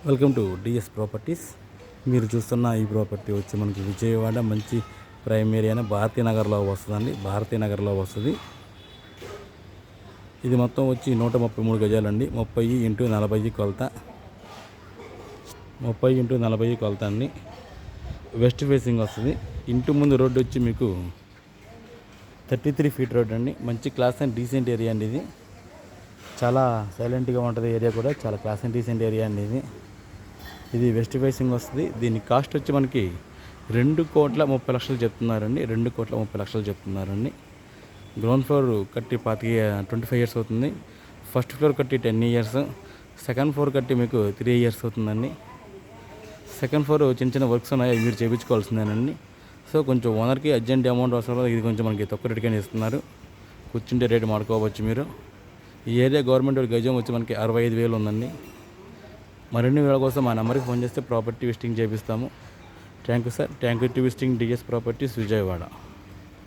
Welcome to DS properties. మీరు చూస్తున్న ఈ ప్రాపర్టీ వచ్చి మనకి విజయవాడ మంచి ప్రైమ్ ఏరియా భారతీ నగర్లో వస్తుందండి. భారతీ నగర్లో వస్తుంది. ఇది మొత్తం వచ్చి 133 గజాలండి. 30x40 కొలత, 30x40 కొలత అండి. వెస్ట్ ఫేసింగ్ వస్తుంది. ఇంటి ముందు రోడ్డు వచ్చి మీకు 33 ఫీట్ రోడ్ అండి. మంచి క్లాస్ అండ్ డీసెంట్ ఏరియా అండి. ఇది చాలా సైలెంట్గా ఉంటుంది. ఏరియా కూడా చాలా క్లాస్ అండ్ డీసెంట్ ఏరియా అండి. ఇది వెస్ట్ ఫేసింగ్ వస్తుంది. దీని కాస్ట్ వచ్చి మనకి 2,30,00,000 చెప్తున్నారండి. 2,30,00,000 చెప్తున్నారండి. గ్రౌండ్ ఫ్లోర్ కట్టి 25 ఇయర్స్ అవుతుంది. ఫస్ట్ ఫ్లోర్ కట్టి 10 ఇయర్స్, సెకండ్ ఫ్లోర్ కట్టి మీకు 3 ఇయర్స్ అవుతుందండి. సెకండ్ ఫ్లోర్ చిన్న చిన్న వర్క్స్ ఉన్నాయి, మీరు చేయించుకోవాల్సిందేనండి. సో కొంచెం ఓనర్కి అర్జెంట్ అమౌంట్ అవసరం. ఇది కొంచెం మనకి తక్కువ రేటుగానే ఇస్తున్నారు. కూర్చుంటే రేటు మాడుకోవచ్చు మీరు. ఈ ఏరియా గవర్నమెంట్ గజం వచ్చి మనకి 65,000 ఉందండి. మరిన్ని వేళ కోసం మా నెంబర్కి ఫోన్ చేస్తే ప్రాపర్టీ విజిటింగ్ చేపిస్తాము. Thank you sir. Thank you to visiting DS properties Vijayawada.